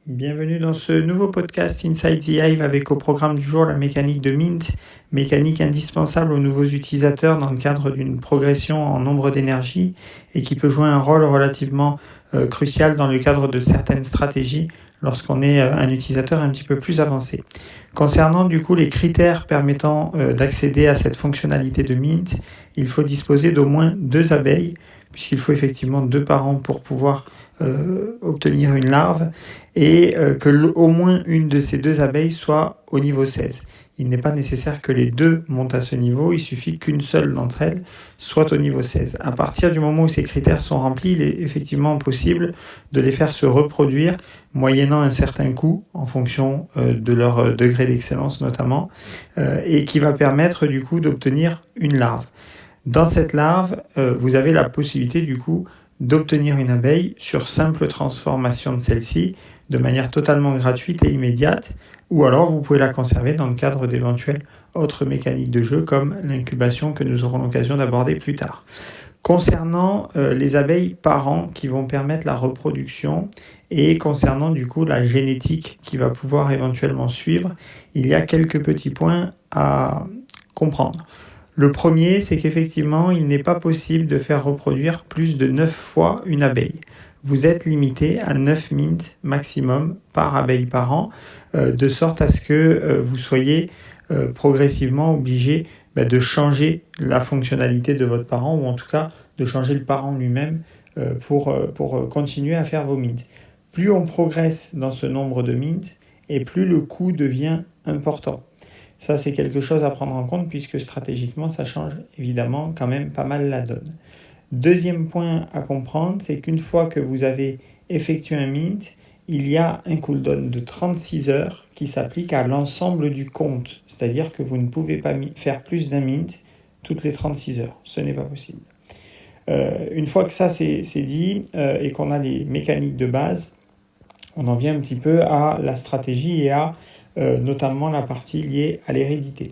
Bienvenue dans ce nouveau podcast Inside the Hive avec au programme du jour la mécanique de Mint, mécanique indispensable aux nouveaux utilisateurs dans le cadre d'une progression en nombre d'énergie et qui peut jouer un rôle relativement crucial dans le cadre de certaines stratégies lorsqu'on est un utilisateur un petit peu plus avancé. Concernant du coup les critères permettant d'accéder à cette fonctionnalité de Mint, il faut disposer d'au moins 2 abeilles, puisqu'il faut effectivement 2 parents pour pouvoir obtenir une larve, et que au moins une de ces 2 abeilles soit au niveau 16. Il n'est pas nécessaire que les 2 montent à ce niveau, il suffit qu'une seule d'entre elles soit au niveau 16. À partir du moment où ces critères sont remplis, il est effectivement possible de les faire se reproduire moyennant un certain coût en fonction de leur degré d'excellence notamment, et qui va permettre du coup d'obtenir une larve. Dans cette larve, vous avez la possibilité du coup d'obtenir une abeille sur simple transformation de celle-ci de manière totalement gratuite et immédiate, ou alors vous pouvez la conserver dans le cadre d'éventuelles autres mécaniques de jeu comme l'incubation que nous aurons l'occasion d'aborder plus tard. Concernant les abeilles parents qui vont permettre la reproduction et concernant du coup la génétique qui va pouvoir éventuellement suivre, il y a quelques petits points à comprendre. Le premier, c'est qu'effectivement, il n'est pas possible de faire reproduire plus de 9 fois une abeille. Vous êtes limité à 9 mints maximum par abeille par an, de sorte à ce que vous soyez progressivement obligé de changer la fonctionnalité de votre parent, ou en tout cas de changer le parent lui-même pour continuer à faire vos mints. Plus on progresse dans ce nombre de mints, et plus le coût devient important. Ça, c'est quelque chose à prendre en compte puisque stratégiquement, ça change évidemment quand même pas mal la donne. Deuxième point à comprendre, c'est qu'une fois que vous avez effectué un mint, il y a un cooldown de 36 heures qui s'applique à l'ensemble du compte. C'est-à-dire que vous ne pouvez pas faire plus d'un mint toutes les 36 heures. Ce n'est pas possible. Une fois que ça c'est dit et qu'on a les mécaniques de base, on en vient un petit peu à la stratégie et à notamment la partie liée à l'hérédité.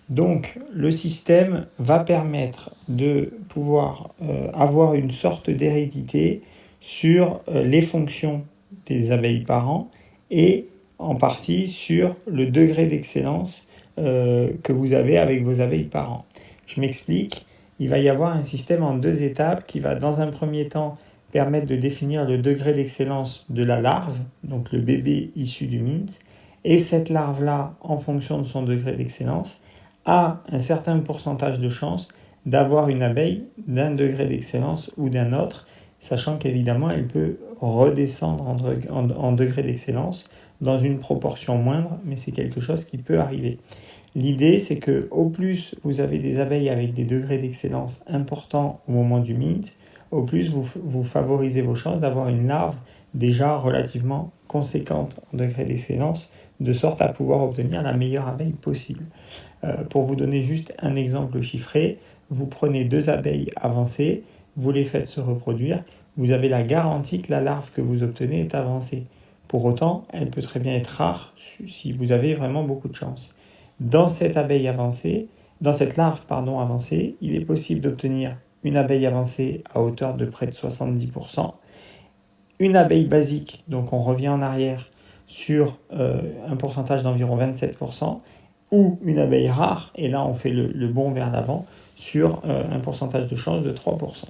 Donc le système va permettre de pouvoir avoir une sorte d'hérédité sur les fonctions des abeilles parents et en partie sur le degré d'excellence que vous avez avec vos abeilles parents. Je m'explique, il va y avoir un système en 2 étapes qui va dans un premier temps permettre de définir le degré d'excellence de la larve, donc le bébé issu du mint, et cette larve-là, en fonction de son degré d'excellence, a un certain pourcentage de chance d'avoir une abeille d'un degré d'excellence ou d'un autre, sachant qu'évidemment, elle peut redescendre en degré d'excellence dans une proportion moindre, mais c'est quelque chose qui peut arriver. L'idée, c'est que au plus vous avez des abeilles avec des degrés d'excellence importants au moment du mint, au plus vous favorisez vos chances d'avoir une larve déjà relativement conséquente en degré d'excellence, de sorte à pouvoir obtenir la meilleure abeille possible. Pour vous donner juste un exemple chiffré, vous prenez 2 abeilles avancées, vous les faites se reproduire, vous avez la garantie que la larve que vous obtenez est avancée. Pour autant, elle peut très bien être rare si vous avez vraiment beaucoup de chance. Dans cette larve avancée, il est possible d'obtenir une abeille avancée à hauteur de près de 70%, une abeille basique, donc on revient en arrière sur un pourcentage d'environ 27%, ou une abeille rare, et là on fait le bond vers l'avant, sur un pourcentage de chance de 3%.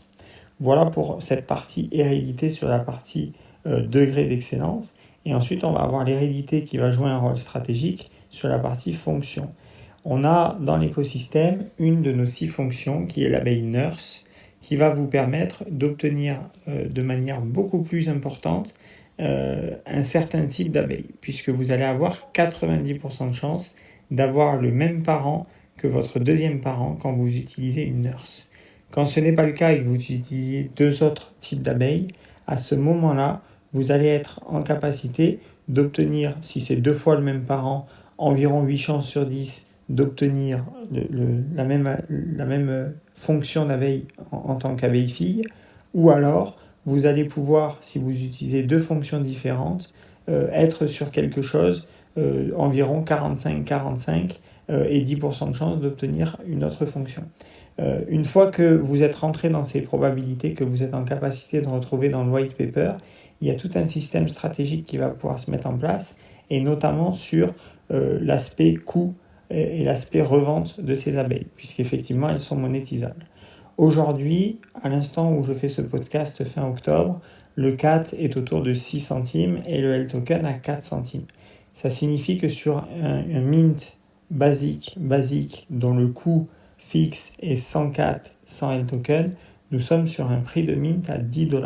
Voilà pour cette partie hérédité sur la partie degré d'excellence, et ensuite on va avoir l'hérédité qui va jouer un rôle stratégique sur la partie fonction. On a dans l'écosystème une de nos 6 fonctions qui est l'abeille nurse, qui va vous permettre d'obtenir de manière beaucoup plus importante un certain type d'abeille, puisque vous allez avoir 90% de chance d'avoir le même parent que votre deuxième parent quand vous utilisez une nurse. Quand ce n'est pas le cas et que vous utilisez 2 autres types d'abeilles, à ce moment-là, vous allez être en capacité d'obtenir, si c'est 2 fois le même parent, environ 8 chances sur 10 d'obtenir la même fonction d'abeille en tant qu'abeille fille, ou alors vous allez pouvoir, si vous utilisez 2 fonctions différentes, être sur quelque chose environ 45-45 et 10% de chance d'obtenir une autre fonction. Une fois que vous êtes rentré dans ces probabilités que vous êtes en capacité de retrouver dans le white paper, il y a tout un système stratégique qui va pouvoir se mettre en place, et notamment sur l'aspect coût et l'aspect revente de ces abeilles, puisqu'effectivement elles sont monétisables. Aujourd'hui, à l'instant où je fais ce podcast fin octobre, le CAT est autour de 6 centimes et le L-Token à 4 centimes. Ça signifie que sur un mint basique dont le coût fixe est 104 100 L-Token, nous sommes sur un prix de mint à 10 $.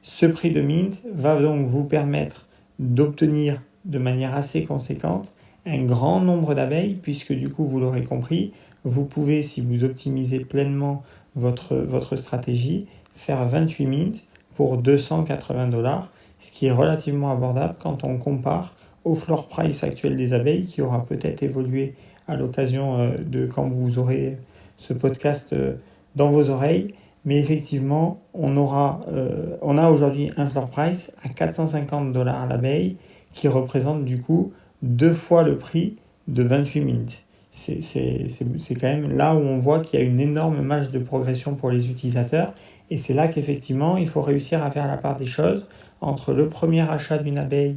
Ce prix de mint va donc vous permettre d'obtenir de manière assez conséquente un grand nombre d'abeilles, puisque du coup, vous l'aurez compris, vous pouvez, si vous optimisez pleinement votre stratégie, faire 28 mints pour 280 $, ce qui est relativement abordable quand on compare au floor price actuel des abeilles, qui aura peut-être évolué à l'occasion de quand vous aurez ce podcast dans vos oreilles. Mais effectivement, on a aujourd'hui un floor price à 450 $ l'abeille, qui représente du coup 2 fois le prix de 28 mints. C'est quand même là où on voit qu'il y a une énorme marge de progression pour les utilisateurs, et c'est là qu'effectivement il faut réussir à faire la part des choses entre le premier achat d'une abeille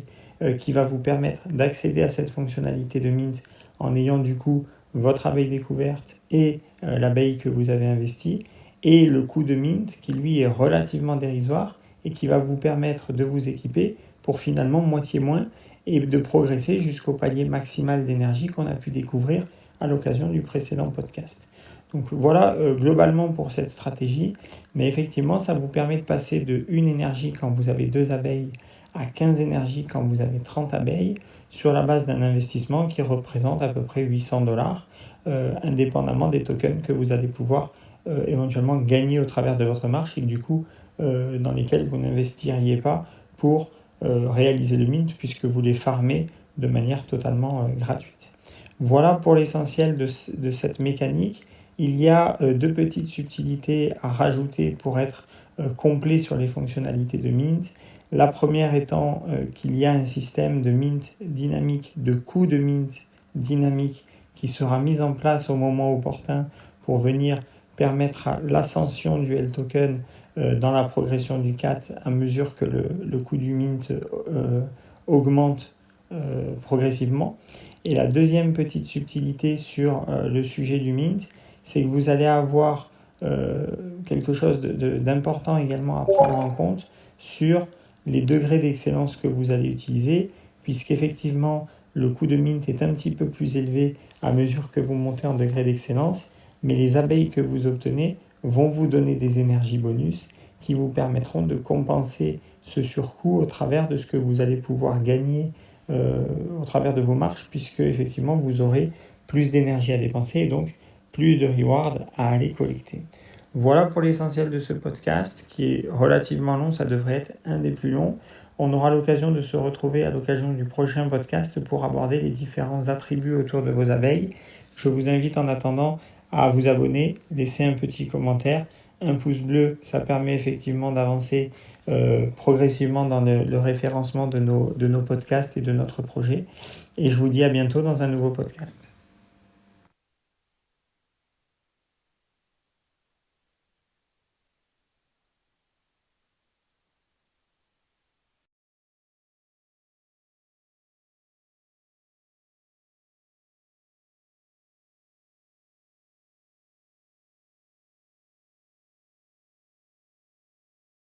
qui va vous permettre d'accéder à cette fonctionnalité de mint en ayant du coup votre abeille découverte et l'abeille que vous avez investie, et le coût de mint qui lui est relativement dérisoire et qui va vous permettre de vous équiper pour finalement moitié moins et de progresser jusqu'au palier maximal d'énergie qu'on a pu découvrir à l'occasion du précédent podcast. Donc voilà globalement pour cette stratégie, mais effectivement ça vous permet de passer de 1 énergie quand vous avez 2 abeilles à 15 énergies quand vous avez 30 abeilles sur la base d'un investissement qui représente à peu près 800 $, indépendamment des tokens que vous allez pouvoir éventuellement gagner au travers de votre marche et du coup dans lesquels vous n'investiriez pas pour réaliser le mint puisque vous les farmez de manière totalement gratuite. Voilà pour l'essentiel de cette mécanique. Il y a 2 petites subtilités à rajouter pour être complet sur les fonctionnalités de mint. La première étant qu'il y a un système de mint dynamique, de coût de mint dynamique qui sera mis en place au moment opportun pour venir permettre à l'ascension du L-Token dans la progression du CAT à mesure que le coût du mint augmente progressivement. Et la deuxième petite subtilité sur le sujet du mint, c'est que vous allez avoir quelque chose d'important également à prendre en compte sur les degrés d'excellence que vous allez utiliser, puisqu'effectivement le coût de mint est un petit peu plus élevé à mesure que vous montez en degré d'excellence, mais les abeilles que vous obtenez vont vous donner des énergies bonus qui vous permettront de compenser ce surcoût au travers de ce que vous allez pouvoir gagner au travers de vos marches, puisque effectivement vous aurez plus d'énergie à dépenser et donc plus de rewards à aller collecter. Voilà pour l'essentiel de ce podcast qui est relativement long, ça devrait être un des plus longs. On aura l'occasion de se retrouver à l'occasion du prochain podcast pour aborder les différents attributs autour de vos abeilles. Je vous invite en attendant à vous abonner, laisser un petit commentaire, un pouce bleu, ça permet effectivement d'avancer progressivement dans le référencement de nos podcasts et de notre projet. Et je vous dis à bientôt dans un nouveau podcast.